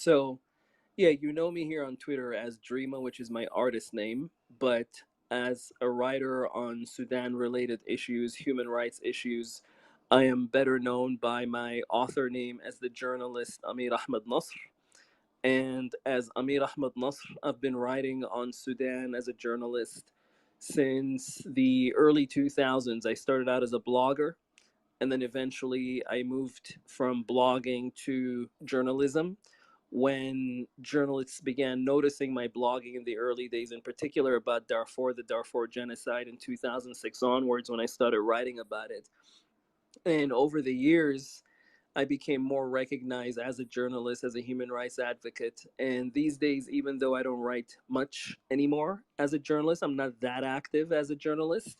So, yeah, you know me here on Twitter as Dreama, which is my artist name, but as a writer on Sudan related issues, human rights issues, I am better known by my author name as the journalist Amir Ahmed Nasr. And as Amir Ahmed Nasr, I've been writing on Sudan as a journalist since the early 2000s. I started out as a blogger, and then eventually I moved from blogging to journalism when journalists began noticing my blogging in the early days, in particular about Darfur, the Darfur genocide in 2006 onwards, when I started writing about it. And over the years, I became more recognized as a journalist, as a human rights advocate. And these days, even though I don't write much anymore as a journalist, I'm not that active as a journalist.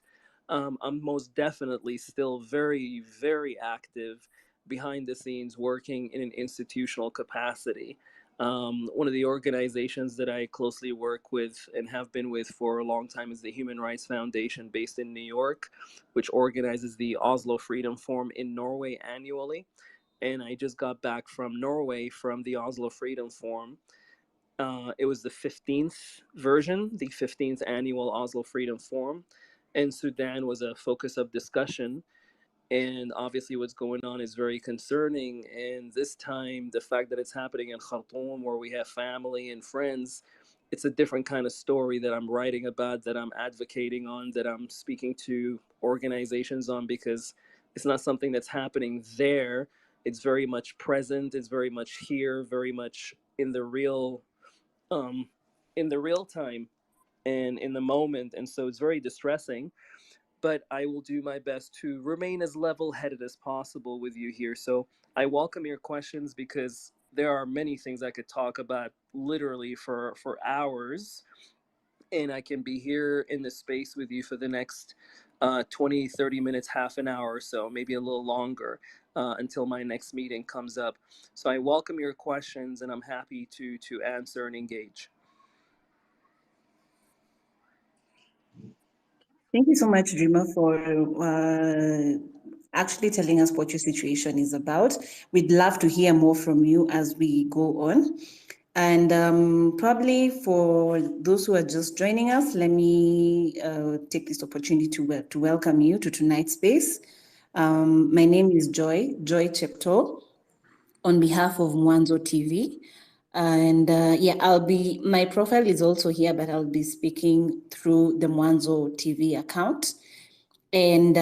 I'm most definitely still very, very active behind the scenes, working in an institutional capacity. One of the organizations that I closely work with and have been with for a long time is the Human Rights Foundation based in New York, which organizes the Oslo Freedom Forum in Norway annually. And I just got back from Norway from the Oslo Freedom Forum. It was the 15th version, the 15th annual Oslo Freedom Forum, and Sudan was a focus of discussion. And obviously, what's going on is very concerning. And this time, the fact that it's happening in Khartoum, where we have family and friends, it's a different kind of story that I'm writing about, that I'm advocating on, that I'm speaking to organizations on, because it's not something that's happening there. It's very much present. It's very much here, very much um, in the real time and in the moment. And so it's very distressing, but I will do my best to remain as level headed as possible with you here. So I welcome your questions because there are many things I could talk about literally for hours. And I can be here in the space with you for the next 20, 30 minutes, half an hour or so, maybe a little longer until my next meeting comes up. So I welcome your questions and I'm happy to answer and engage. Thank you so much, Dreamer, for actually telling us what your situation is about. We'd love to hear more from you as we go on. And probably for those who are just joining us, let me take this opportunity to welcome you to tonight's space. My name is Joy Chepto, on behalf of Mwanzo TV. And yeah, my profile is also here, but I'll be speaking through the Mwanzo TV account. And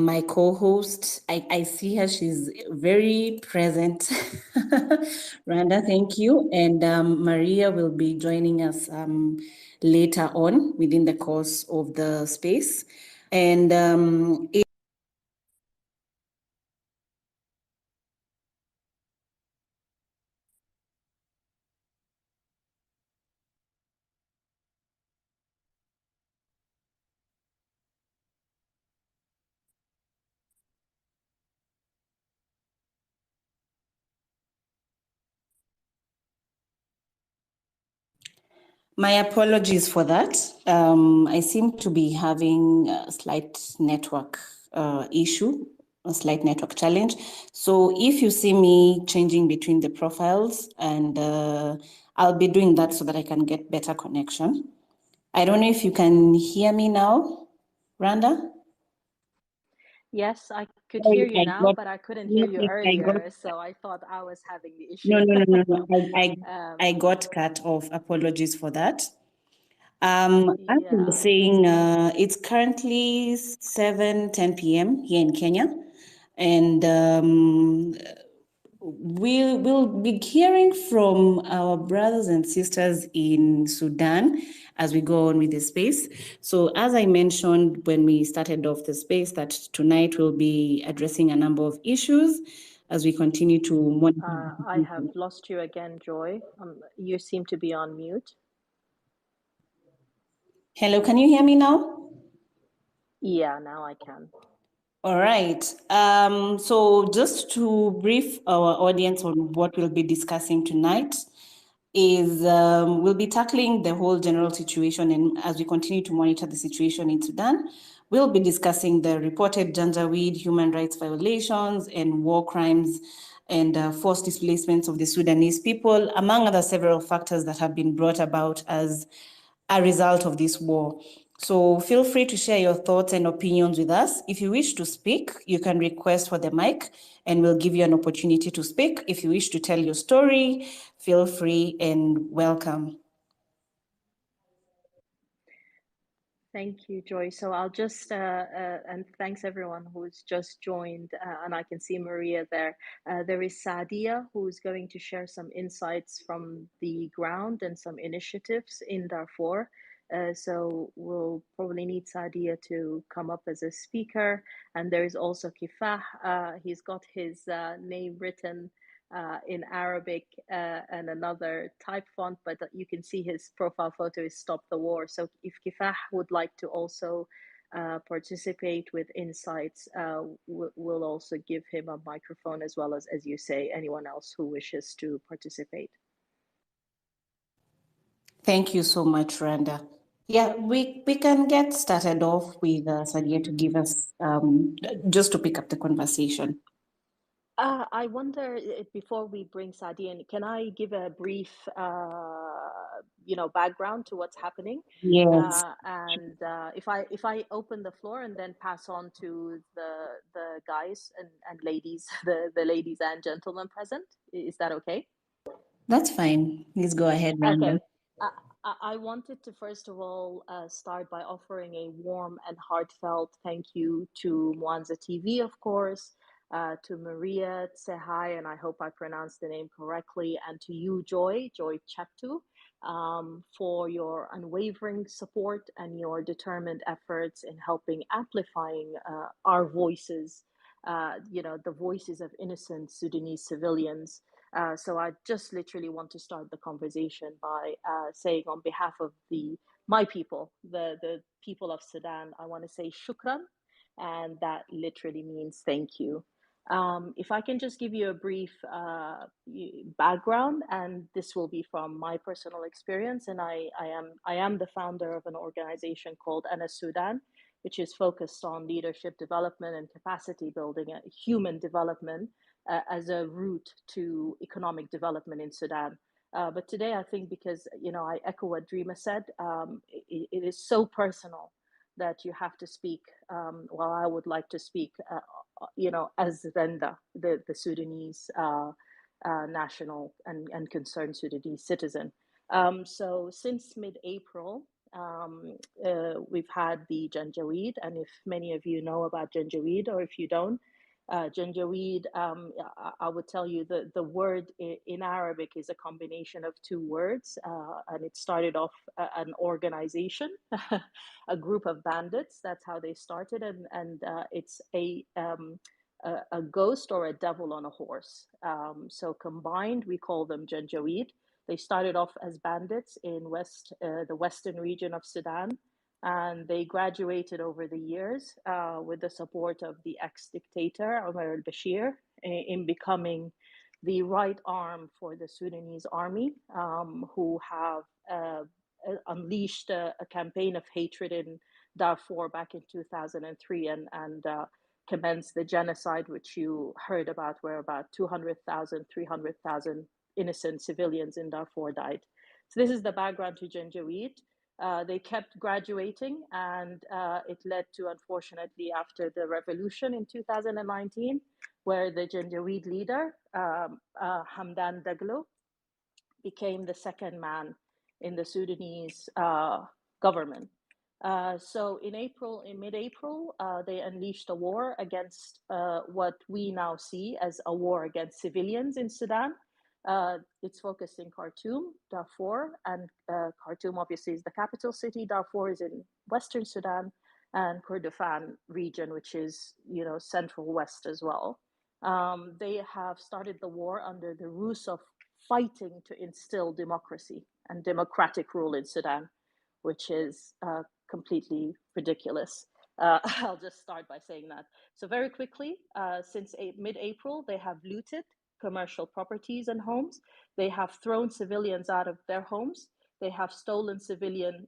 my co-host, I see her, she's very present. Randa, thank you. And Maria will be joining us later on within the course of the space. And my apologies for that. I seem to be having a slight network issue, a slight network challenge. So if you see me changing between the profiles, and I'll be doing that so that I can get better connection. I don't know if you can hear me now, Randa? Yes, I could hear Sorry, you now, but I couldn't hear you I got, earlier, so I thought I was having the no, issue. no, no, no, no. I Um, got cut off. Apologies for that. As you were yeah. saying, it's currently 7:10 p.m. here in Kenya, and we'll be hearing from our brothers and sisters in Sudan as we go on with the space. So, as I mentioned when we started off the space, that tonight we'll be addressing a number of issues as we continue to monitor. I have lost you again, Joy. You seem to be on mute. Hello, can you hear me now? Yeah, now I can. All right. So just to brief our audience on what we'll be discussing tonight is we'll be tackling the whole general situation, and as we continue to monitor the situation in Sudan, we'll be discussing the reported Janjaweed human rights violations and war crimes and forced displacements of the Sudanese people, among other several factors that have been brought about as a result of this war. So feel free to share your thoughts and opinions with us. If you wish to speak, you can request for the mic and we'll give you an opportunity to speak. If you wish to tell your story, feel free and welcome. Thank you, Joy. So I'll just, and thanks everyone who's just joined, and I can see Maria there. There is Sadia, who's going to share some insights from the ground and some initiatives in Darfur. So we'll probably need Sadia to come up as a speaker. And there is also Kifah. He's got his name written in Arabic and another type font, but you can see his profile photo is Stop the War. So if Kifah would like to also participate with insights, we'll also give him a microphone as well as you say, anyone else who wishes to participate. Thank you so much, Randa. Yeah, we can get started off with Sadia to give us, just to pick up the conversation. I wonder before we bring Sadia in, can I give a brief, background to what's happening? Yes, And if I open the floor and then pass on to the guys and ladies, the ladies and gentlemen present, is that okay? that's fine. Please go ahead, Randa. Okay. I wanted to first of all start by offering a warm and heartfelt thank you to Mwanzo TV, of course, to Maria Tsehai, and I hope I pronounced the name correctly, and to you, Joy Chaptu, for your unwavering support and your determined efforts in helping amplifying our voices, the voices of innocent Sudanese civilians. So I just literally want to start the conversation by saying on behalf of my people, the people of Sudan, I want to say shukran, and that literally means thank you. If I can just give you a brief background, and this will be from my personal experience, and I am the founder of an organization called Ana Sudan, which is focused on leadership development and capacity building, human development as a route to economic development in Sudan. But today, I think because I echo what Dreama said, it is so personal that you have to speak. Well, I would like to speak, as Renda, the Sudanese national and concerned Sudanese citizen. So since mid-April, we've had the Janjaweed, and if many of you know about Janjaweed, or if you don't, Janjaweed, I would tell you the word in Arabic is a combination of two words, and it started off an organization, a group of bandits. That's how they started, and it's a ghost or a devil on a horse. So combined, we call them Janjaweed. They started off as bandits in the western region of Sudan, and they graduated over the years with the support of the ex-dictator Omar al-Bashir in becoming the right arm for the Sudanese army, who have unleashed a campaign of hatred in Darfur back in 2003 and commenced the genocide, which you heard about, where about 200,000, 300,000 innocent civilians in Darfur died. So this is the background to Janjaweed. They kept graduating, and it led to, unfortunately, after the revolution in 2019, where the Janjaweed leader, Hamdan Daglo, became the second man in the Sudanese government. So in mid-April, they unleashed a war against what we now see as a war against civilians in Sudan. It's focused in Khartoum, Darfur, and Khartoum obviously is the capital city. Darfur is in Western Sudan, and Kordofan region, which is central west as well. They have started the war under the ruse of fighting to instill democracy and democratic rule in Sudan, which is completely ridiculous. I'll just start by saying that. So very quickly, since mid-April, they have looted commercial properties and homes. They have thrown civilians out of their homes. They have stolen civilian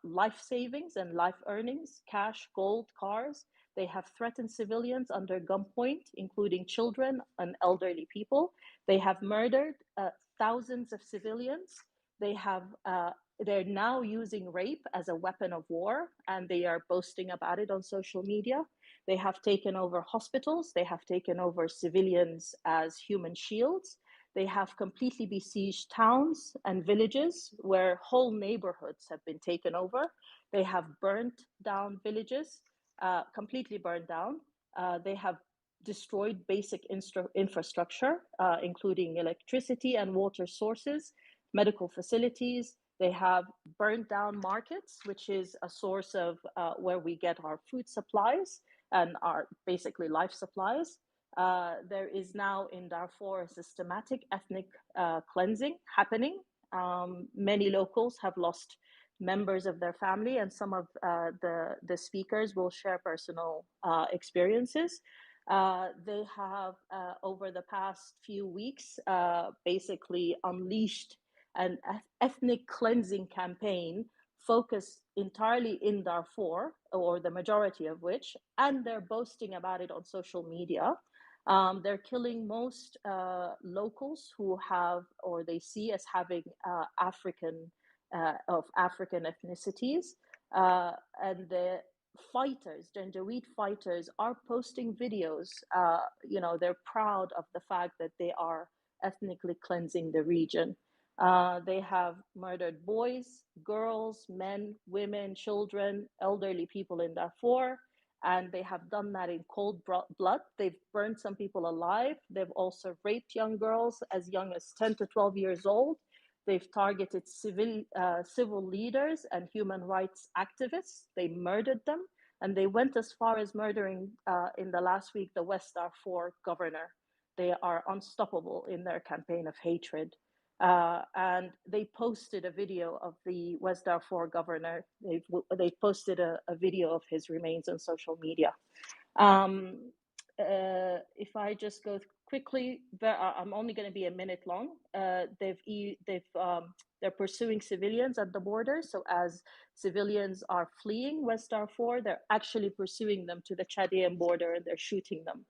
life savings and life earnings, cash, gold, cars. They have threatened civilians under gunpoint, including children and elderly people. They have murdered thousands of civilians. They're now using rape as a weapon of war, and they are boasting about it on social media. They have taken over hospitals. They have taken over civilians as human shields. They have completely besieged towns and villages where whole neighborhoods have been taken over. They have burnt down villages, completely burned down. They have destroyed basic infrastructure, including electricity and water sources, medical facilities. They have burned down markets, which is a source of where we get our food supplies and our basically life supplies. There is now in Darfur a systematic ethnic cleansing happening. Many locals have lost members of their family, and some of the speakers will share personal experiences. They have, over the past few weeks, basically unleashed an ethnic cleansing campaign focused entirely in Darfur, or the majority of which, and they're boasting about it on social media. They're killing most locals who have, or they see as having of African ethnicities. And the fighters, Janjaweed fighters, are posting videos. They're proud of the fact that they are ethnically cleansing the region. They have murdered boys, girls, men, women, children, elderly people in Darfur, and they have done that in cold blood. They've burned some people alive. They've also raped young girls as young as 10 to 12 years old. They've targeted civil leaders and human rights activists. They murdered them, and they went as far as murdering, in the last week, the West Darfur governor. They are unstoppable in their campaign of hatred. And they posted a video of the West Darfur governor. They posted a video of his remains on social media. If I just go quickly, I'm only going to be a minute long. They're pursuing civilians at the border. So as civilians are fleeing West Darfur, they're actually pursuing them to the Chadian border, and they're shooting them.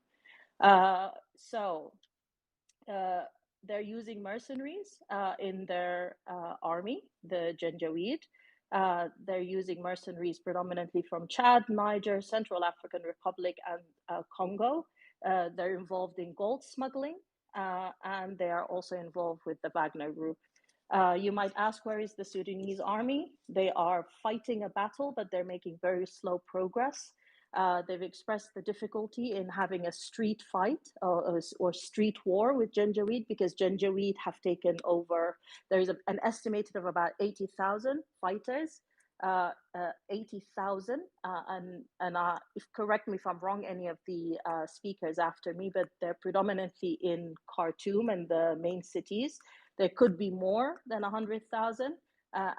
They're using mercenaries in their army, the Janjaweed. They're using mercenaries predominantly from Chad, Niger, Central African Republic, and Congo. They're involved in gold smuggling, and they are also involved with the Wagner Group. You might ask, where is the Sudanese army? They are fighting a battle, but they're making very slow progress. They've expressed the difficulty in having a street fight or street war with Janjaweed, because Janjaweed have taken over. There's an estimated of about 80,000 fighters, 80,000. Correct me if I'm wrong, any of the speakers after me, but they're predominantly in Khartoum and the main cities. There could be more than 100,000.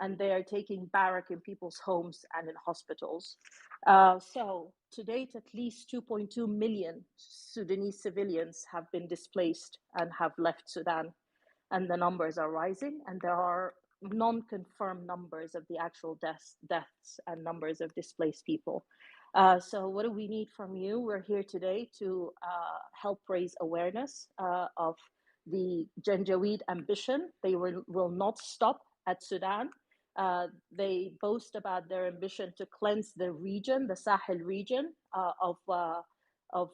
And they are taking barrack in people's homes and in hospitals. So to date, at least 2.2 million Sudanese civilians have been displaced and have left Sudan, and the numbers are rising, and there are non-confirmed numbers of the actual deaths and numbers of displaced people. So what do we need from you? We're here today to help raise awareness of the Janjaweed ambition. They will not stop at Sudan. They boast about their ambition to cleanse the region, the Sahel region, of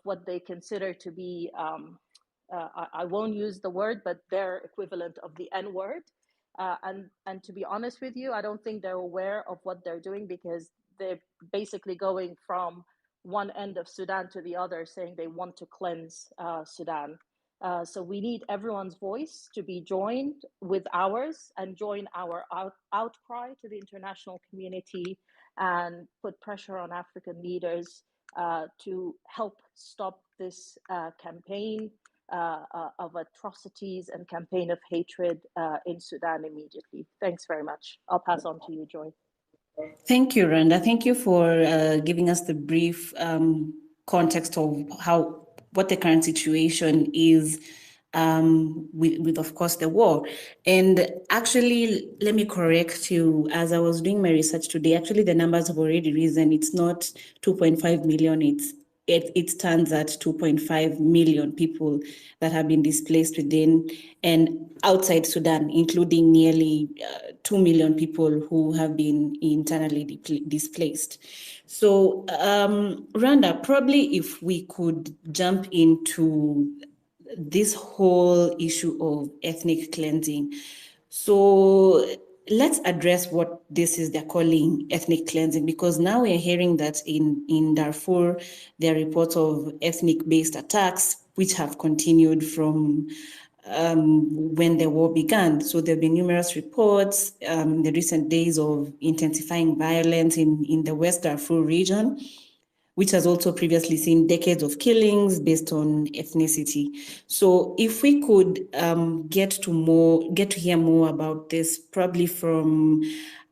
what they consider to be, I won't use the word, but their equivalent of the N-word. And to be honest with you, I don't think they're aware of what they're doing, because they're basically going from one end of Sudan to the other, saying they want to cleanse Sudan. So we need everyone's voice to be joined with ours, and join our outcry to the international community, and put pressure on African leaders to help stop this campaign of atrocities and campaign of hatred in Sudan immediately. Thanks very much. I'll pass on to you, Joy. Thank you, Randa. Thank you for giving us the brief context of what the current situation is with, of course, the war. And actually, let me correct you. As I was doing my research today, actually, the numbers have already risen. It's not 2.5 million, it's it stands at 2.5 million people that have been displaced within and outside Sudan, including nearly 2 million people who have been internally displaced. So, Randa, probably if we could jump into this whole issue of ethnic cleansing. So let's address what this is they're calling ethnic cleansing, because now we're hearing that in Darfur, there are reports of ethnic-based attacks, which have continued from when the war began. So there have been numerous reports in the recent days of intensifying violence in the West Darfur region, which has also previously seen decades of killings based on ethnicity. So if we could get to hear more about this, probably from,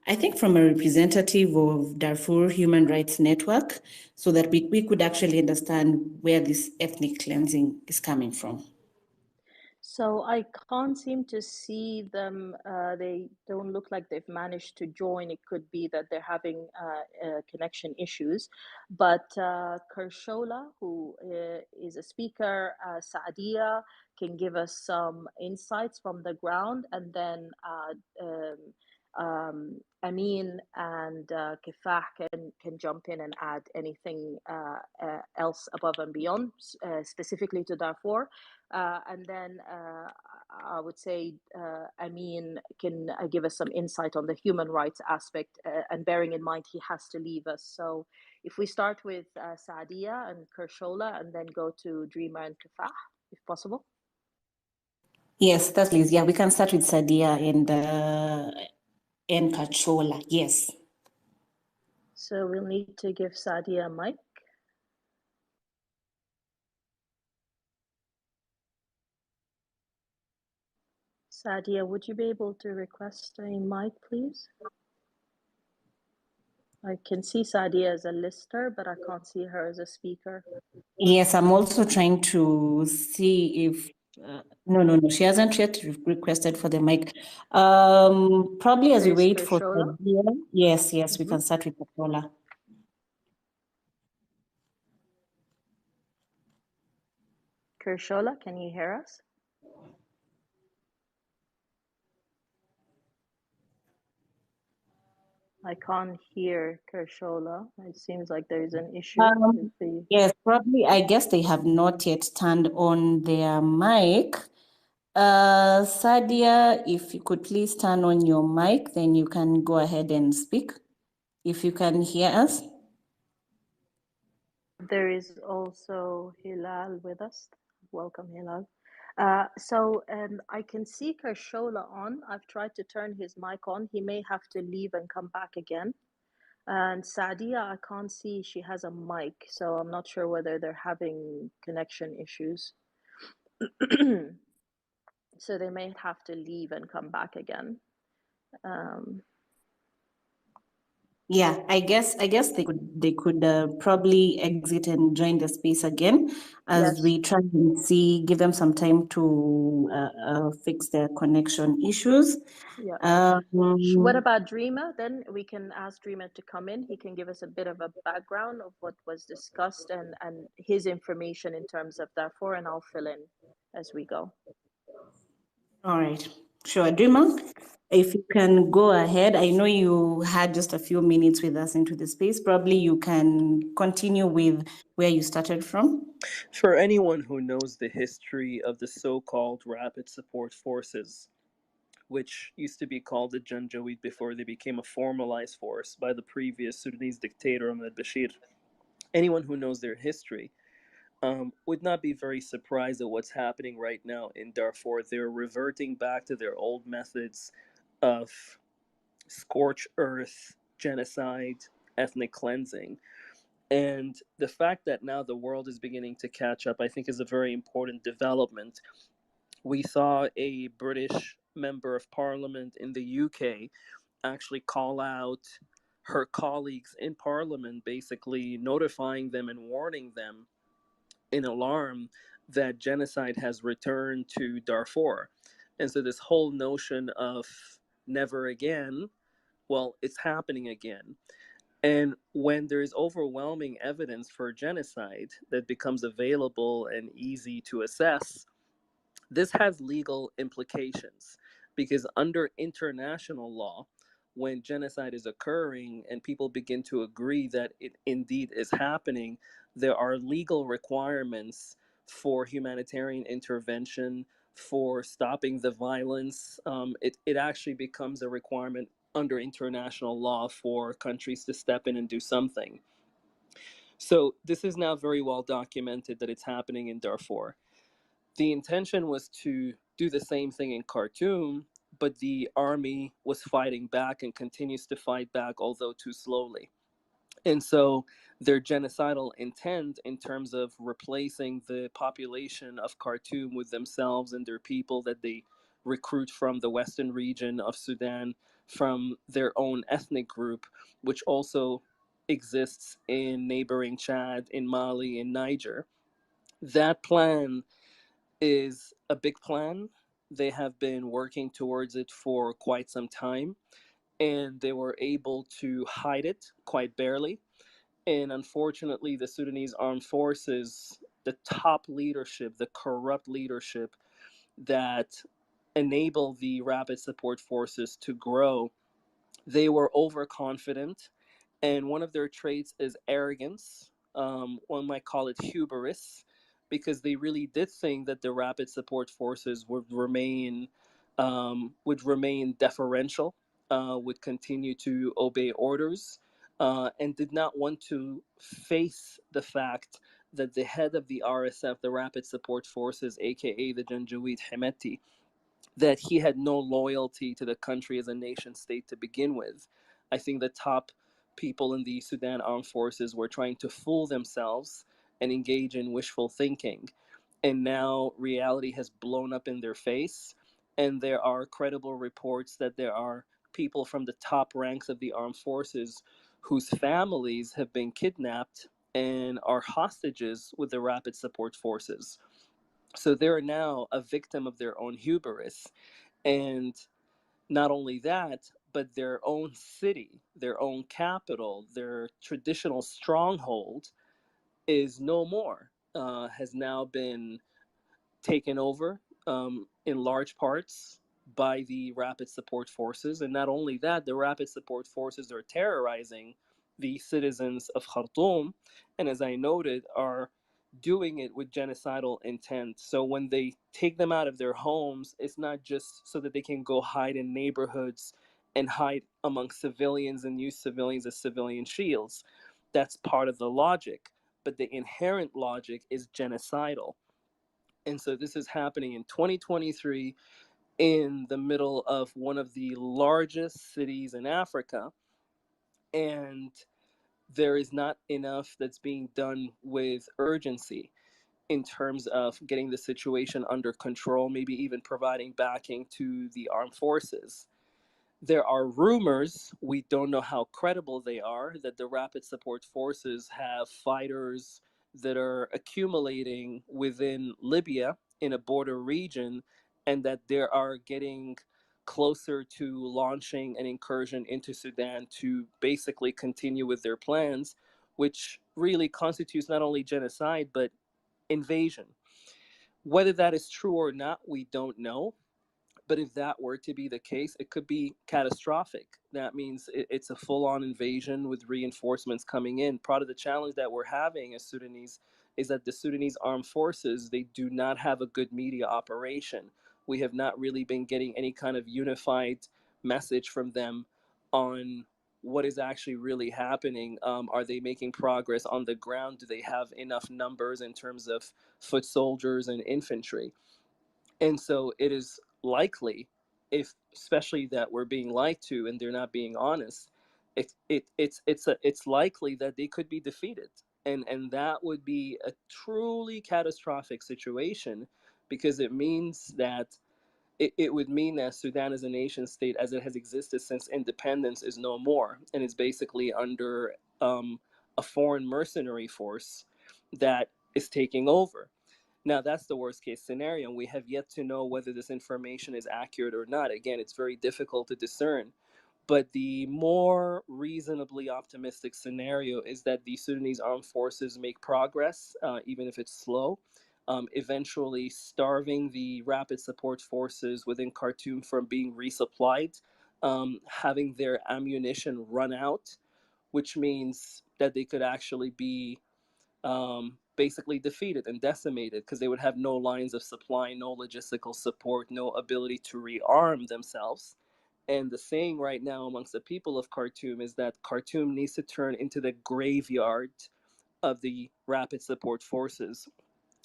I think, from a representative of Darfur Human Rights Network, so that we could actually understand where this ethnic cleansing is coming from. So I can't seem to see them. They don't look like they've managed to join. It could be that they're having connection issues. But Kershola, who is a speaker, Saadia, can give us some insights from the ground. And then Amin and Kifah can jump in and add anything else above and beyond, specifically to Darfur. And then I would say Amin can give us some insight on the human rights aspect, and bearing in mind he has to leave us. So if we start with Saadia and Kershola and then go to Dreamer and Kifah, if possible. Yes, that's please. Yeah, we can start with Sadia and Kachola. Yes. So we'll need to give Saadia a mic. Saadia, would you be able to request a mic, please? I can see Saadia as a lister, but I can't see her as a speaker. Yes, I'm also trying to see if no, she hasn't yet requested for the mic. Probably as we There's wait for Kershola. yes, we can start with Paula. Kershola, can you hear us? I can't hear Kershola. It seems like there is an issue with the... Yes, probably. I guess they have not yet turned on their mic. Sadia, if you could please turn on your mic, then you can go ahead and speak, if you can hear us. There is also Hilal with us. Welcome, Hilal. So I can see Kershola on. I've tried to turn his mic on. He may have to leave and come back again. And Saadia, I can't see she has a mic, so I'm not sure whether they're having connection issues. So they may have to leave and come back again. Yeah, I guess they could probably exit and join the space again as Yes. we try and see, give them some time to fix their connection issues. Yeah. What about Dreamer? Then we can ask Dreamer to come in. He can give us a bit of a background of what was discussed and his information in terms of Darfur, and I'll fill in as we go. All right, sure. Dreamer, if you can go ahead. I know you had just a few minutes with us into the space. Probably you can continue with where you started from. For anyone who knows the history of the so-called Rapid Support Forces, which used to be called the Janjaweed before they became a formalized force by the previous Sudanese dictator Ahmed Bashir, anyone who knows their history would not be very surprised at what's happening right now in Darfur. They're reverting back to their old methods of scorched earth, genocide, ethnic cleansing. And the fact that now the world is beginning to catch up, I think, is a very important development. We saw a British member of parliament in the UK actually call out her colleagues in parliament, basically notifying them and warning them in alarm that genocide has returned to Darfur. And so, this whole notion of never again, well, it's happening again. And when there's overwhelming evidence for genocide that becomes available and easy to assess, this has legal implications because under international law, when genocide is occurring and people begin to agree that it indeed is happening, there are legal requirements for humanitarian intervention, for stopping the violence. It actually becomes a requirement under international law for countries to step in and do something. So this is now very well documented that it's happening in Darfur. The intention was to do the same thing in Khartoum, but the army was fighting back and continues to fight back, although too slowly. And so their genocidal intent in terms of replacing the population of Khartoum with themselves and their people that they recruit from the western region of Sudan, from their own ethnic group, which also exists in neighboring Chad, in Mali, in Niger. That plan is a big plan. They have been working towards it for quite some time, and they were able to hide it quite barely. And unfortunately, the Sudanese armed forces, the top leadership, the corrupt leadership that enable the rapid support forces to grow, they were overconfident, and one of their traits is arrogance. One might call it hubris, because they really did think that the rapid support forces would remain deferential, would continue to obey orders, and did not want to face the fact that the head of the RSF, the Rapid Support Forces, aka the Janjaweed Hemeti, that he had no loyalty to the country as a nation state to begin with. I think the top people in the Sudan armed forces were trying to fool themselves and engage in wishful thinking. And now reality has blown up in their face. And there are credible reports that there are people from the top ranks of the armed forces whose families have been kidnapped and are hostages with the rapid support forces. So they're now a victim of their own hubris. And not only that, but their own city, their own capital, their traditional stronghold is no more, has now been taken over in large parts by the rapid support forces. And not only that, the rapid support forces are terrorizing the citizens of Khartoum, and as I noted, are doing it with genocidal intent. So when they take them out of their homes, it's not just so that they can go hide in neighborhoods and hide among civilians and use civilians as civilian shields. That's part of the logic, but the inherent logic is genocidal. And so this is happening in 2023 in the middle of one of the largest cities in Africa. And there is not enough that's being done with urgency in terms of getting the situation under control, maybe even providing backing to the armed forces. There are rumors, we don't know how credible they are, that the rapid support forces have fighters that are accumulating within Libya in a border region, and that they are getting closer to launching an incursion into Sudan to basically continue with their plans, which really constitutes not only genocide but invasion. Whether that is true or not, we don't know, but if that were to be the case, it could be catastrophic. That means it's a full on invasion with reinforcements coming in. Part of the challenge that we're having as Sudanese is that the Sudanese armed forces, they do not have a good media operation. We have not really been getting any kind of unified message from them on what is actually really happening. Are they making progress on the ground? Do they have enough numbers in terms of foot soldiers and infantry? And so it is likely, if especially that we're being lied to and they're not being honest, it's likely that they could be defeated. And that would be a truly catastrophic situation, because it means that it would mean that Sudan as a nation state, as it has existed since independence, is no more and is basically under a foreign mercenary force that is taking over. Now, that's the worst case scenario. We have yet to know whether this information is accurate or not. Again, it's very difficult to discern. But the more reasonably optimistic scenario is that the Sudanese armed forces make progress, even if it's slow, eventually starving the rapid support forces within Khartoum from being resupplied, having their ammunition run out, which means that they could actually be basically defeated and decimated because they would have no lines of supply, no logistical support, no ability to rearm themselves. And the saying right now amongst the people of Khartoum is that Khartoum needs to turn into the graveyard of the rapid support forces.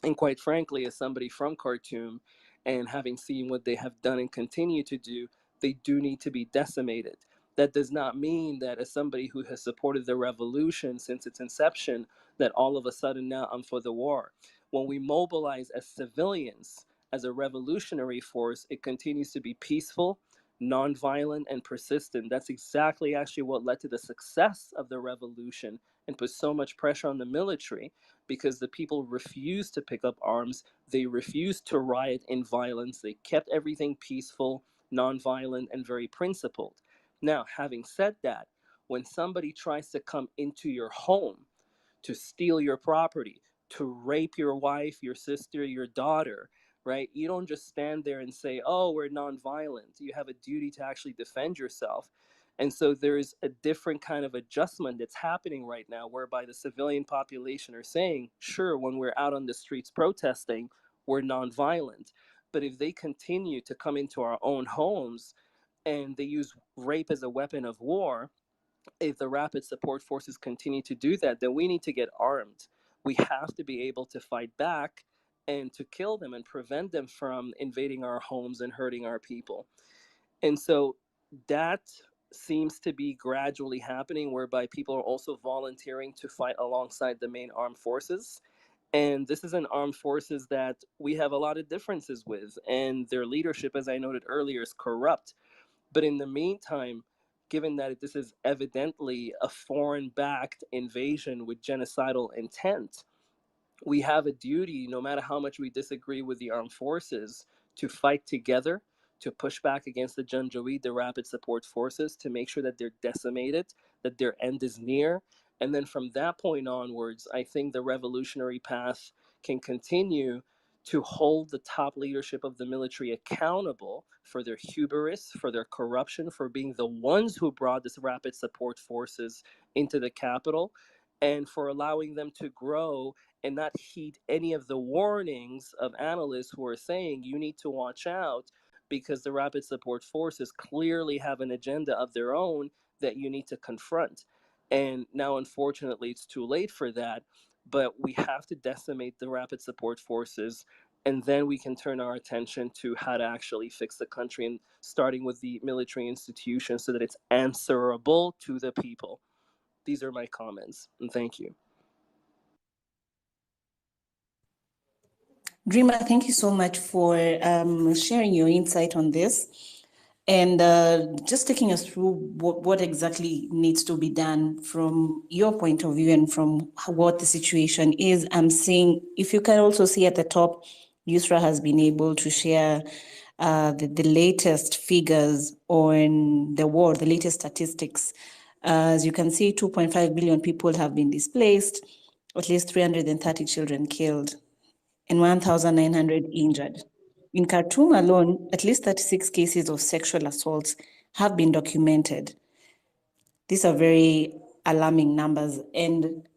And quite frankly, as somebody from Khartoum and having seen what they have done and continue to do, they do need to be decimated. That does not mean that as somebody who has supported the revolution since its inception, that all of a sudden now I'm for the war. When we mobilize as civilians, as a revolutionary force, it continues to be peaceful, nonviolent, and persistent. That's exactly actually what led to the success of the revolution and put so much pressure on the military because the people refused to pick up arms. They refused to riot in violence. They kept everything peaceful, nonviolent, and very principled. Now, having said that, when somebody tries to come into your home to steal your property, to rape your wife, your sister, your daughter, right? You don't just stand there and say, oh, we're nonviolent. You have a duty to actually defend yourself. And so there's a different kind of adjustment that's happening right now, whereby the civilian population are saying, sure, when we're out on the streets protesting, we're nonviolent. But if they continue to come into our own homes and they use rape as a weapon of war, if the rapid support forces continue to do that, then we need to get armed. We have to be able to fight back and to kill them and prevent them from invading our homes and hurting our people. And so that seems to be gradually happening, whereby people are also volunteering to fight alongside the main armed forces. And this is an armed forces that we have a lot of differences with, and their leadership, as I noted earlier, is corrupt. But in the meantime, given that this is evidently a foreign backed invasion with genocidal intent, we have a duty, no matter how much we disagree with the armed forces, to fight together, to push back against the Janjaweed, the rapid support forces, to make sure that they're decimated, that their end is near. And then from that point onwards, I think the revolutionary path can continue to hold the top leadership of the military accountable for their hubris, for their corruption, for being the ones who brought this rapid support forces into the capital, and for allowing them to grow and not heed any of the warnings of analysts who are saying you need to watch out because the rapid support forces clearly have an agenda of their own that you need to confront. And now, unfortunately, it's too late for that, but we have to decimate the rapid support forces. And then we can turn our attention to how to actually fix the country, and starting with the military institution so that it's answerable to the people. These are my comments, and thank you. Dreamer, thank you so much for sharing your insight on this and just taking us through what exactly needs to be done from your point of view and from what the situation is. I'm seeing, if you can also see at the top, Yusra has been able to share the latest figures on the war, the latest statistics. As you can see, 2.5 billion people have been displaced, at least 330 children killed, and 1,900 injured. In Khartoum alone, at least 36 cases of sexual assaults have been documented. These are very alarming numbers. And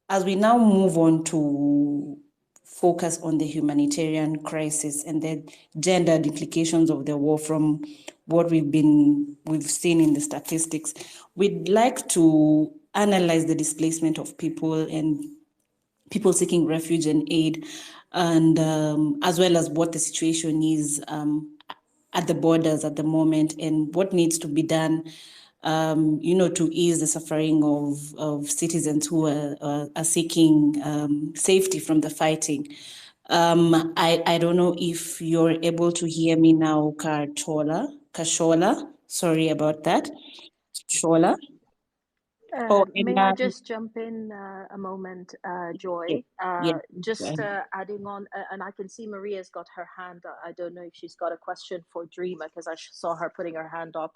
as we now move on to focus on the humanitarian crisis and the gendered implications of the war from what we've seen in the statistics, we'd like to analyze the displacement of people and people seeking refuge and aid, and as well as what the situation is at the borders at the moment and what needs to be done, to ease the suffering of citizens who are seeking safety from the fighting. I don't know if you're able to hear me now, Kashola. Sorry about that. Shola. Oh, May and I just jump in a moment, yeah, Joy? yeah. Just adding on, and I can see Maria's got her hand up. I don't know if she's got a question for Dreamer because I saw her putting her hand up.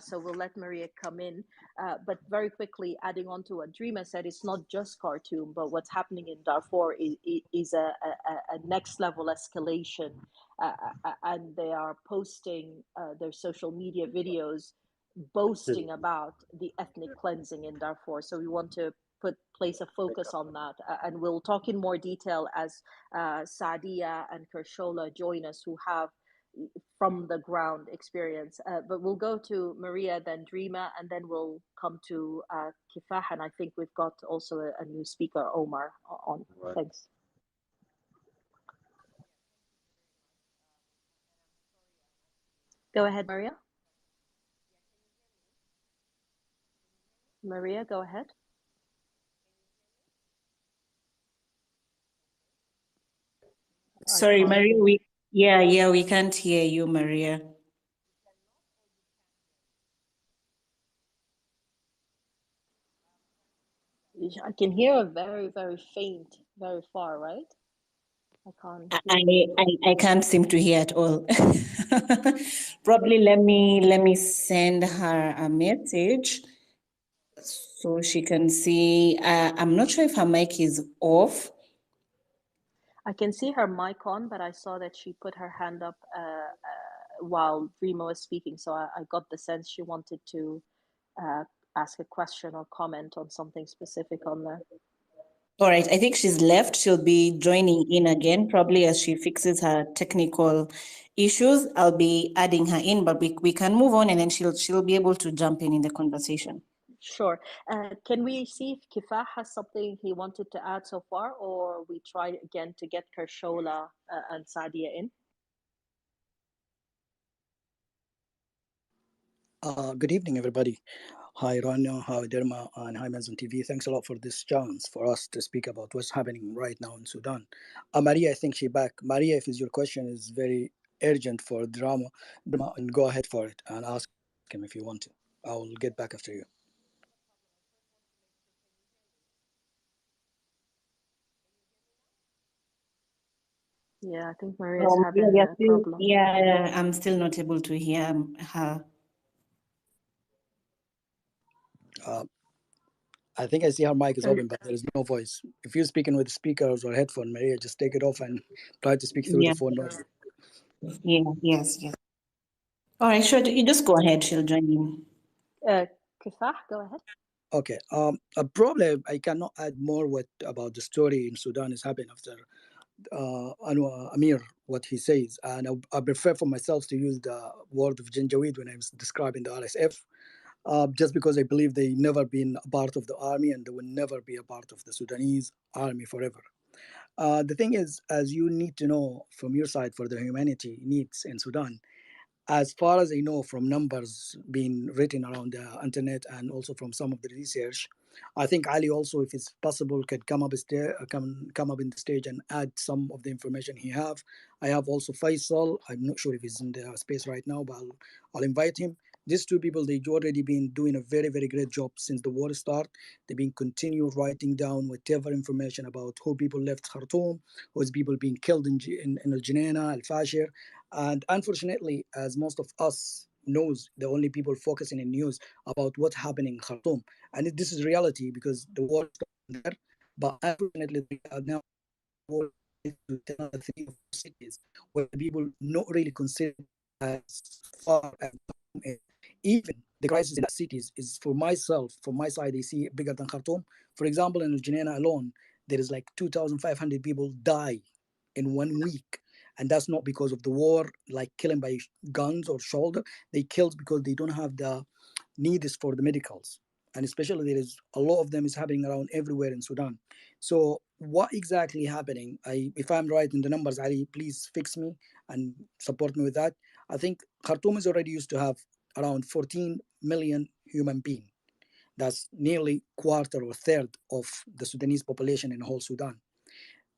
So we'll let Maria come in. But very quickly, adding on to what Dreama said, it's not just Khartoum, but what's happening in Darfur is a next level escalation. And they are posting their social media videos boasting about the ethnic cleansing in Darfur. So we want to place a focus on that, and we'll talk in more detail as Sadia and Kershola join us, who have from the ground experience. But we'll go to Maria, then Dreama, and then we'll come to Kifah. And I think we've got also a new speaker, Omar, on. Right. Thanks. Go ahead, Maria. Maria, go ahead. Sorry, Maria. We can't hear you, Maria. I can hear a very, very faint, very far, right? I can't I can't seem to hear at all. Probably let me send her a message so she can see. I'm not sure if her mic is off. I can see her mic on, but I saw that she put her hand up while Remo was speaking. So I got the sense she wanted to ask a question or comment on something specific on there. All right, I think she's left. She'll be joining in again, probably as she fixes her technical issues. I'll be adding her in, but we can move on, and then she'll be able to jump in the conversation. Sure. Can we see if Kifah has something he wanted to add so far, or we try again to get Kershola and Sadia in? Good evening, everybody. Hi, Rania. Hi, Derma, and hi, Mwanzo TV. Thanks a lot for this chance for us to speak about what's happening right now in Sudan. Maria, I think she's back. Maria, if your question is very urgent for drama, and go ahead for it and ask him if you want to. I will get back after you. Yeah, I think Maria's having a problem. Yeah, I'm still not able to hear her. I think I see her mic is open, but there is no voice. If you're speaking with speakers or headphone, Maria, just take it off and try to speak through the phone. Yeah, yes. All right, sure. You just go ahead. She'll join in. Kifah, go ahead. Okay. Probably I cannot add more what about the story in Sudan is happening after Amir what he says, and I prefer for myself to use the word of Janjaweed when I'm describing the RSF, just because I believe they never been a part of the army and they will never be a part of the Sudanese army forever. The thing is, as you need to know from your side for the humanity needs in Sudan, as far as I know from numbers being written around the internet and also from some of the research, I think Ali also, if it's possible, could come up in the stage and add some of the information he have. I have also Faisal. I'm not sure if he's in the space right now, but I'll invite him. These two people, they've already been doing a very, very great job since the war started. They've been continued writing down whatever information about who people left Khartoum, who's people being killed in Al Janena, Al Fashir, and unfortunately, as most of us knows, the only people focusing in news about what's happening in Khartoum. And this is reality because the war is there. But unfortunately, we are now war into another 3 or 4 cities where people not really consider as far as Khartoum is. Even the crisis in that cities is for myself, from my side, they see it bigger than Khartoum. For example, in Janina alone, there is like 2,500 people die in 1 week, and that's not because of the war, like killing by guns or shoulder. They killed because they don't have the needs for the medicals, and especially there is a lot of them is happening around everywhere in Sudan. So what exactly happening? If I'm right in the numbers, Ali, please fix me and support me with that. I think Khartoum is already used to have around 14 million human beings. That's nearly quarter or third of the Sudanese population in whole Sudan.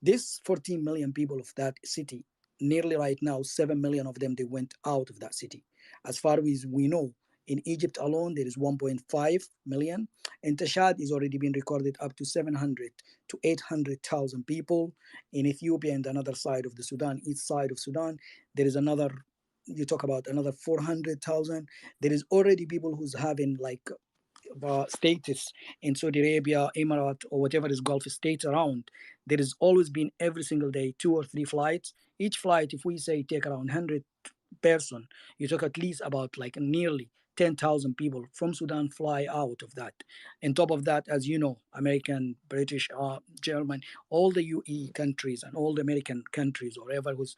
This 14 million people of that city, nearly right now, 7 million of them, they went out of that city. As far as we know, in Egypt alone, there is 1.5 million. In Tashad is already been recorded up to 700 to 800,000 people. In Ethiopia and another side of the Sudan, east side of Sudan, there is another you talk about another 400,000. There is already people who's having like status in Saudi Arabia, Emirate, or whatever is Gulf states around. There has always been every single day 2 or 3 flights. Each flight, if we say take around 100 person, you talk at least about like nearly 10,000 people from Sudan fly out of that. On top of that, as you know, American, British, German, all the UE countries and all the American countries or whoever who's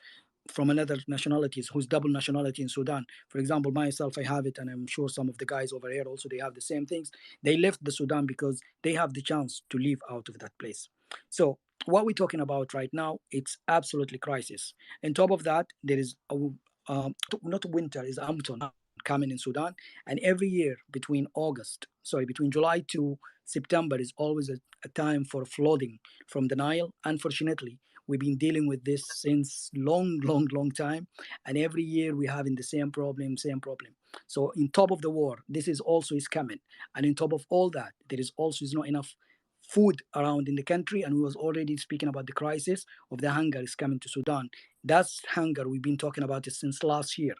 from another nationalities who's double nationality in Sudan. For example, myself, I have it, and I'm sure some of the guys over here also they have the same things. They left the Sudan because they have the chance to live out of that place. So what we're talking about right now, it's absolutely crisis. On top of that, there is not winter, is autumn coming in Sudan, and every year between July to September is always a time for flooding from the Nile. Unfortunately, we've been dealing with this since long time, and every year we're having the same problem. So, in top of the war, this is also is coming, and in top of all that, there is also is not enough food around in the country, and we was already speaking about the crisis of the hunger is coming to Sudan. That's hunger we've been talking about it since last year,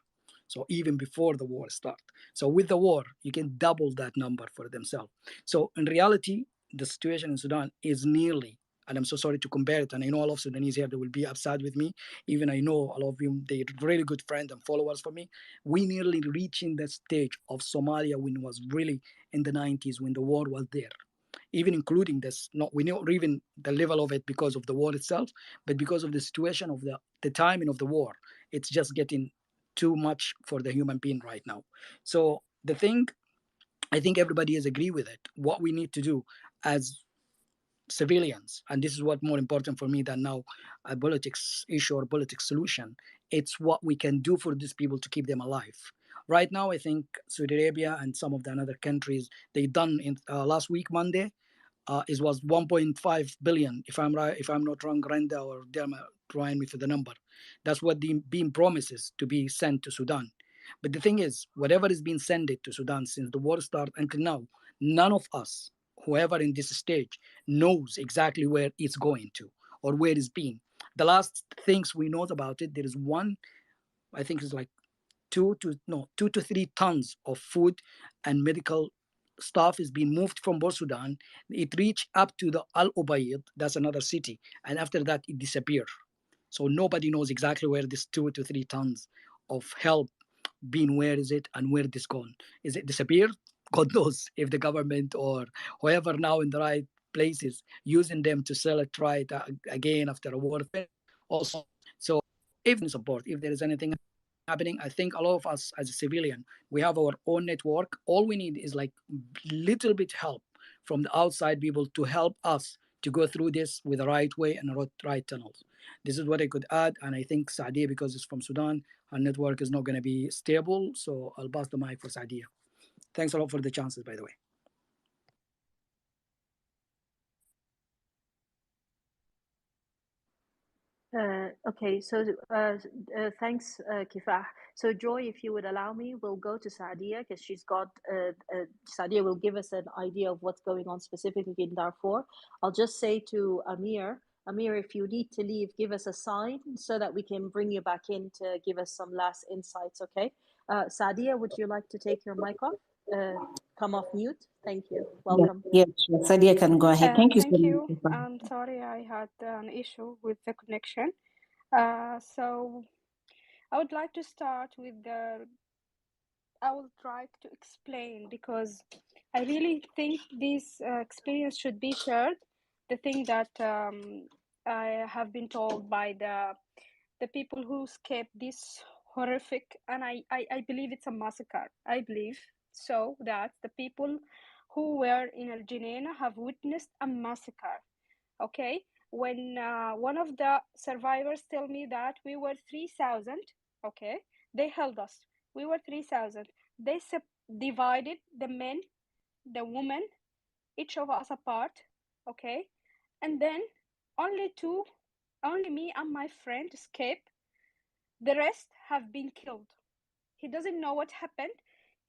so even before the war start. So with the war you can double that number for themselves. So in reality, the situation in Sudan is nearly, and I'm so sorry to compare it, and I know a lot of Sudanese here, they will be upset with me. Even I know a lot of them, they're really good friends and followers for me. We nearly reaching the stage of Somalia when it was really in the 90s when the war was there, even including this, not we know even the level of it because of the war itself, but because of the situation of the timing of the war, it's just getting too much for the human being right now. So the thing, I think everybody is agree with it. What we need to do as civilians, and this is what more important for me than now a politics issue or politics solution, it's what we can do for these people to keep them alive. Right now, I think Saudi Arabia and some of the other countries, they done in last week Monday, it was 1.5 billion, if I'm right, if I'm not wrong, Randa or Derma, remind me for the number. That's what the being promises to be sent to Sudan. But the thing is, whatever is being sent to Sudan since the war started until now, none of us, whoever in this stage, knows exactly where it's going to or where it's been. The last things we know about it, there is one, I think it's like 2 to 3 tons of food and medical stuff is being moved from Port Sudan. It reached up to the Al Ubaid, that's another city, and after that it disappeared. So nobody knows exactly where this 2 to 3 tons of help been, where is it and where this gone. Is it disappeared? God knows if the government or whoever now in the right places using them to sell it right again after a war finish also. So if support, if there is anything happening, I think a lot of us as a civilian, we have our own network. All we need is like little bit help from the outside people to help us to go through this with the right way and the right tunnels. This is what I could add, and I think Sadia, because it's from Sudan, her network is not going to be stable, so I'll pass the mic for Sadia. Thanks a lot for the chances, by the way. Okay, so thanks, Kifah. So Joy, if you would allow me, we'll go to Sadia because she's got, Sadia will give us an idea of what's going on specifically in Darfur. I'll just say to Amir, if you need to leave, give us a sign so that we can bring you back in to give us some last insights, okay? Sadia, would you like to take your mic off? Come off mute. Thank you. Welcome. Yes, sure. Sadia can go ahead. Thank you so Thank you. much. I'm sorry I had an issue with the connection. So I would like to start with I will try to explain because I really think this experience should be shared. The thing that I have been told by the people who escaped this horrific, and I believe it's a massacre. I believe so that the people who were in Al Junaina have witnessed a massacre. Okay, when one of the survivors tell me that we were 3,000, okay, they held us. We were 3,000. They divided the men, the women, each of us apart, okay, and then only me and my friend escaped. The rest have been killed. He doesn't know what happened.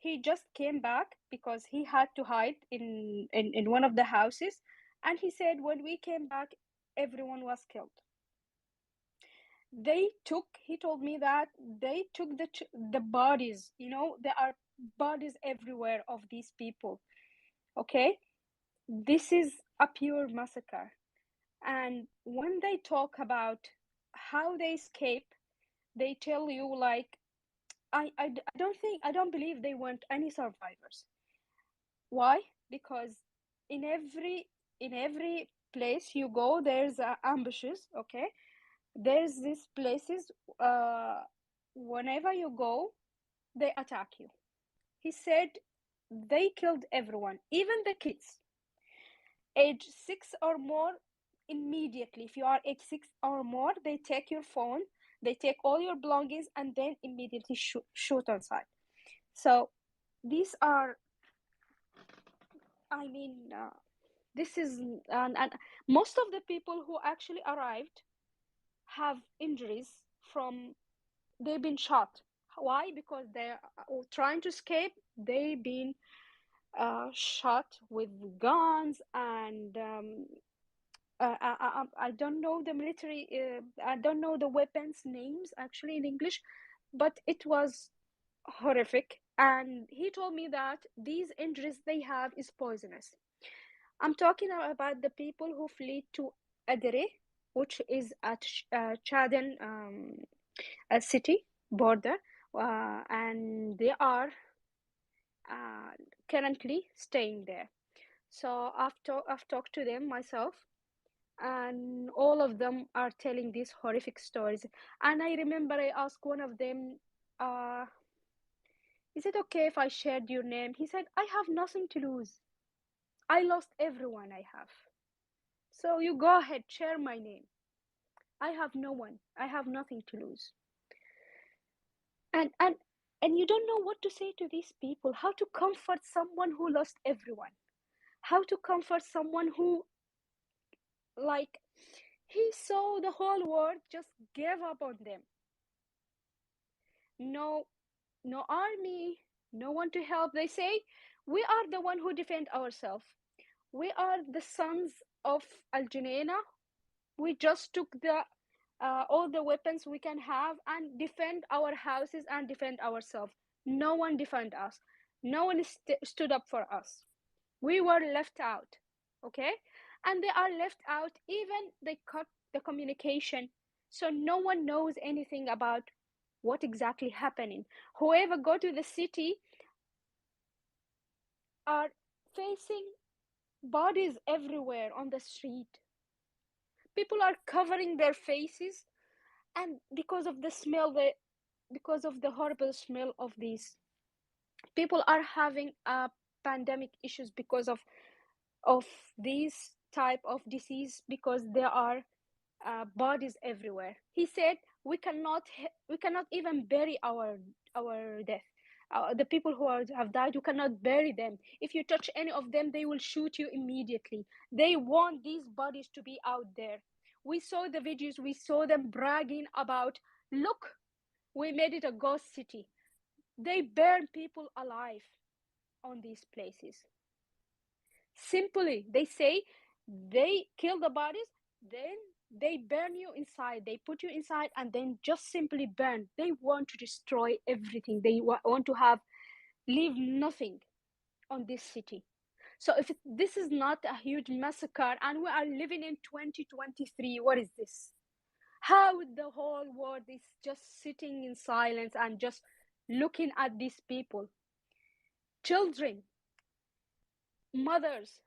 He just came back because he had to hide in one of the houses, and he said when we came back everyone was killed. he told me that they took the bodies, there are bodies everywhere of these people. Okay, this is a pure massacre. And when they talk about how they escape, they tell you like, I don't believe they want any survivors. Why? Because in every place you go, there's ambushes. Okay, there's these places, whenever you go, they attack you. He said they killed everyone, even the kids age 6 or more. Immediately, if you are age 6 or more, they take your phone, they take all your belongings, and then immediately shoot on sight. So these are, I mean, this is, and most of the people who actually arrived have injuries from, they've been shot. Why? Because they're trying to escape. They've been shot with guns, and I don't know the military, I don't know the weapons names actually in English, but it was horrific. And he told me that these injuries they have is poisonous. I'm talking about the people who fled to Adere, which is at Chaden a city border, and they are uh, currently staying there. So I've talked to them myself, and all of them are telling these horrific stories. And I remember I asked one of them, uh, is it okay if I shared your name? He said, I have nothing to lose. I lost everyone I have. So you go ahead, share my name. I have no one. I have nothing to lose. And and and you don't know what to say to these people, how to comfort someone who lost everyone, how to comfort someone who, like, he saw the whole world just gave up on them. No, no army, no one to help. They say, we are the one who defend ourselves. We are the sons of Al Junaina. We just took the all the weapons we can have and defend our houses and defend ourselves. No one defend us. No one stood up for us. We were left out. Okay, and they are left out. Even they cut the communication, so no one knows anything about what exactly happening. Whoever go to the city are facing bodies everywhere on the street. People are covering their faces, and because of the smell, because of the horrible smell of these, people are having pandemic issues because of these type of disease, because there are bodies everywhere. He said we cannot even bury our death. The people who have died, you cannot bury them. If you touch any of them, they will shoot you immediately. They want these bodies to be out there. We saw the videos, we saw them bragging about, look, we made it a ghost city. They burn people alive on these places. Simply, they say they kill the bodies, then they burn you inside, they put you inside, and then just simply burn. They want to destroy everything. They want to have leave nothing on this city. So if this is not a huge massacre, and we are living in 2023, what is this? How the whole world is just sitting in silence and just looking at these people, children, mothers,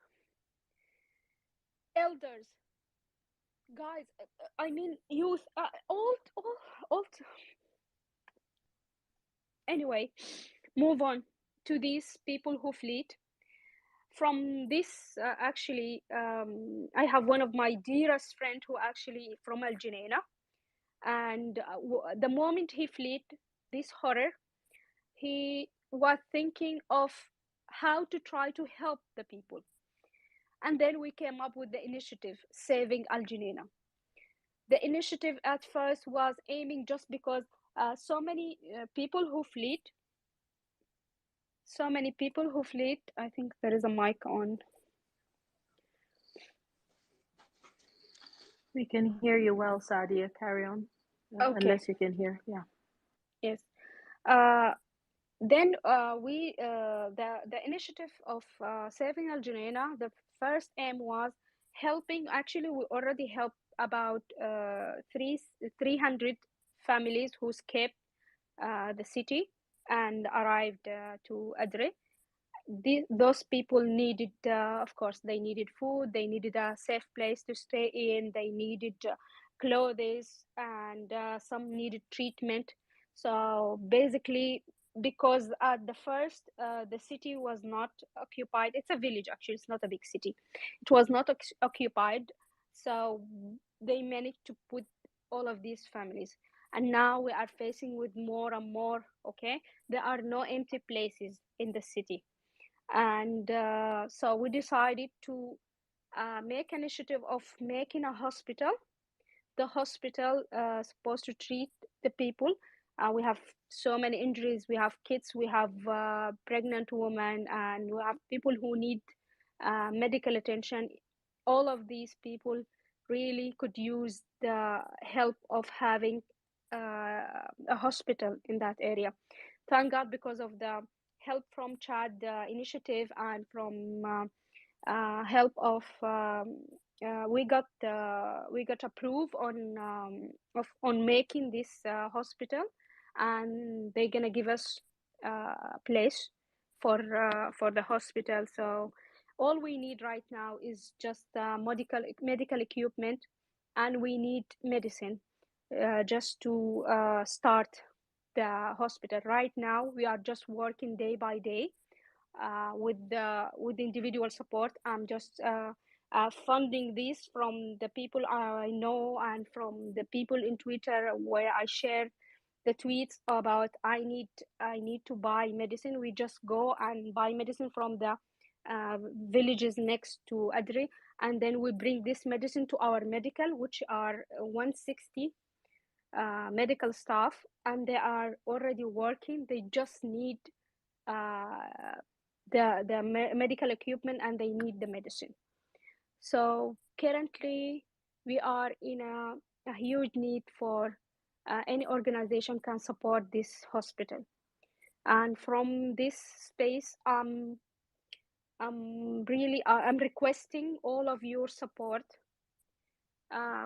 elders, guys, I mean youth, old. Anyway, move on to these people who fled from this. Actually, I have one of my dearest friend who actually from Al Junaina, and the moment he fled this horror, he was thinking of how to try to help the people. And then we came up with the initiative Saving Al Junaina. The initiative at first was aiming, just because so many people who fled, I think there is a mic on. We can hear you well, Sadia. Carry on. Okay. unless you can hear. Yeah. Yes. Then the initiative of Saving Al Junaina, the first aim was helping. Actually, we already helped about 300 families who escaped the city and arrived to Adre. Those people needed, of course, they needed food, they needed a safe place to stay in, they needed clothes, and some needed treatment. So basically, because at the first, the city was not occupied. It's a village, actually, it's not a big city. It was not occupied. So they managed to put all of these families. And now we are facing with more and more, okay? There are no empty places in the city, and so we decided to make initiative of making a hospital. The hospital supposed to treat the people. We have so many injuries. We have kids, we have pregnant women, and we have people who need medical attention. All of these people really could use the help of having a hospital in that area. Thank God, because of the help from Chad initiative and from help of we got approved on making this hospital, and they're gonna give us a place for the hospital. So all we need right now is just medical equipment, and we need medicine just to start the hospital. Right now we are just working day by day with individual support. I'm just funding this from the people I know and from the people in Twitter, where I share the tweets about I need to buy medicine. We just go and buy medicine from the villages next to Adri, and then we bring this medicine to our medical, which are 160 medical staff, and they are already working. They just need uh, the medical equipment, and they need the medicine. So currently we are in a huge need for any organization can support this hospital. And from this space, I'm requesting all of your support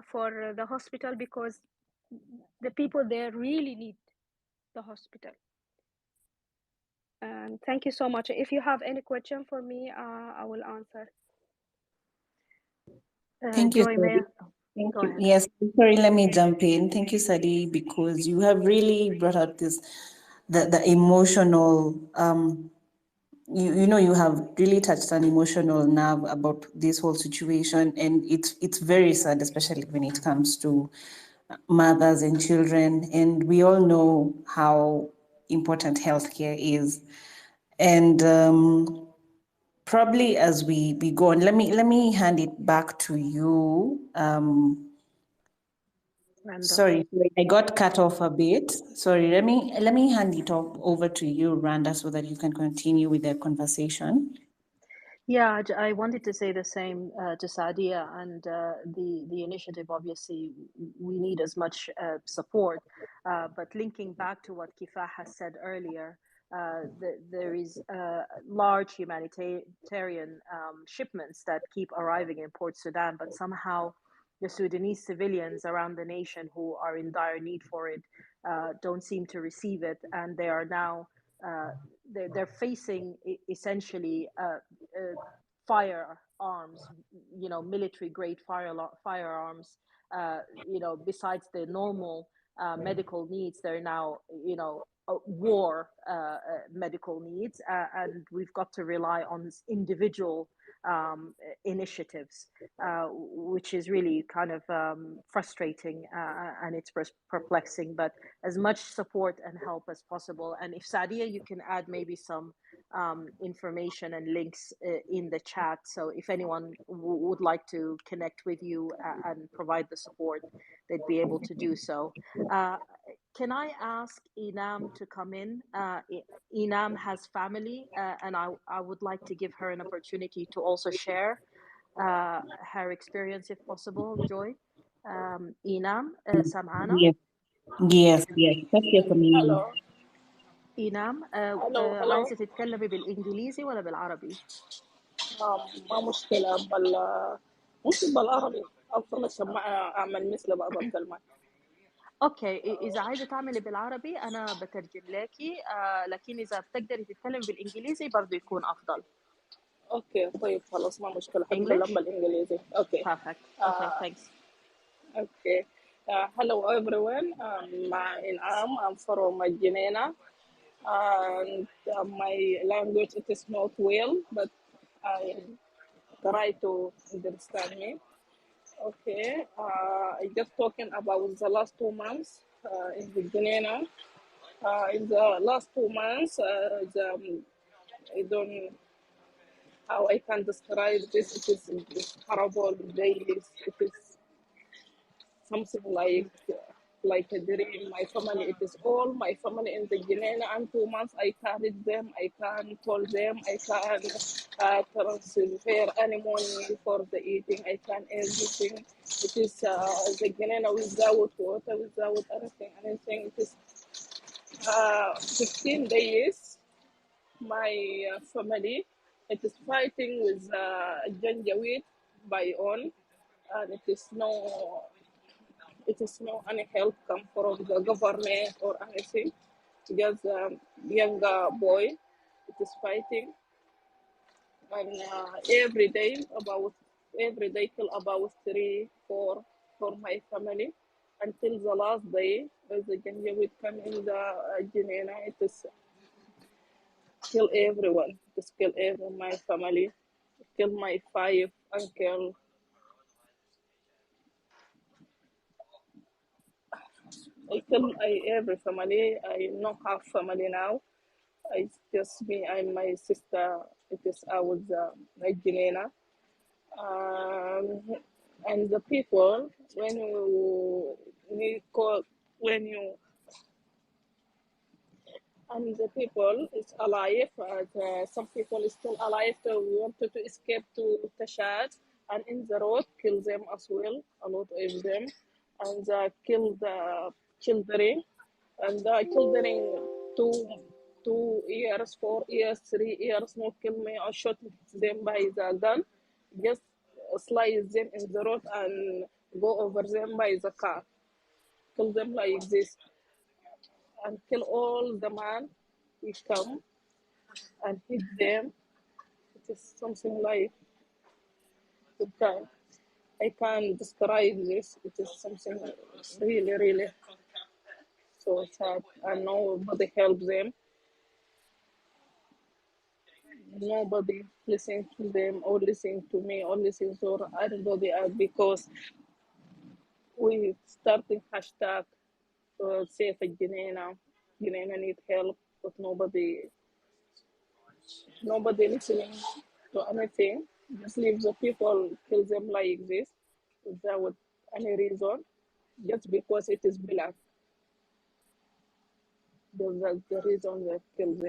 for the hospital, because the people there really need the hospital. And thank you so much. If you have any question for me, I will answer. Thank you, Joy, may Sadi. I? Thank Go you. ahead. Yes, sorry, let me jump in. Thank you, Sadi, because you have really brought out this the emotional you know, you have really touched an emotional nerve about this whole situation, and it's very sad, especially when it comes to mothers and children, and we all know how important healthcare is. And probably as we go on, let me hand it back to you. Randa. Sorry, I got cut off a bit. Sorry, let me hand it off over to you, Randa, so that you can continue with the conversation. Yeah, I wanted to say the same to Sadia, and the initiative. Obviously, we need as much support. But linking back to what Kifah has said earlier, there is large humanitarian shipments that keep arriving in Port Sudan, but somehow the Sudanese civilians around the nation who are in dire need for it don't seem to receive it, and they are now they're facing essentially firearms, military grade firearms. Besides the normal medical needs, they're now war medical needs, and we've got to rely on individual initiatives, which is really kind of frustrating, and it's perplexing. But as much support and help as possible. And if Sadia, you can add maybe some information and links in the chat. So if anyone would like to connect with you and provide the support, they'd be able to do so. Can I ask Inam to come in? Inam has family, and I would like to give her an opportunity to also share her experience, if possible. Joy, Inam, Sam'ana. Yes. Yes, yes. Let's hear from you. Hello, اي نعم. hello. عايزة تتكلمي بالإنجليزي ولا بالعربي؟ ما مشكلة ممكن بالعربي. أفضل أسمع أعمل مثل بعض الكلمات. اوكي، اذا عايزة تعملي بالعربي انا بترجم لكي، لكن اذا بتقدري تتكلمي بالإنجليزي برضه يكون افضل. أوكي طيب خلاص ما مشكلة حتكلم English. بالإنجليزي. أوكي. Perfect. Okay, uh, thanks. okay. Hello everyone. I'm from Guinea, and my language it is not well, but I try to understand me. Okay, I just talking about the last 2 months in the Guinea. In the last 2 months, I don't how I can describe this. It is horrible days. It is something like a dream. My family, it is all my family in the Guinea. And 2 months, I carried them. I can call them. I can transfer any money for the eating. I can everything. It is the Guinea without water, without anything. It is 15 days. My family, it is fighting with Janjaweed by own, and it is no any help come from the government or anything. Just younger boy, it is fighting, and every day kill about 3, 4 for my family until the last day. As the Janjaweed come in the Guinea, it is kill everyone. Just kill everyone, my family. Kill my 5 uncle. Every family. I not have family now. It's just me and my sister. It is I was Guinea. Um, and the people when you need call when you and the people is alive. Some people is still alive. They wanted to escape to Tashad, and in the road kill them as well. A lot of them, and kill the children, and the children 2 years, 4 years, 3 years. No kill me or shot them by the gun. Just slice them in the road and go over them by the car. Kill them like this and kill all the man. We come and hit them. It is something like the time. I can't describe this. It is something really, really so sad. And nobody helps them. Nobody listen to them or listen to me or listen to everybody else because we starting hashtag save a Guinea. Guinea need help, but nobody listening to anything. Just leave the people, kill them like this without any reason, just because it is black. That's the reason they kill them.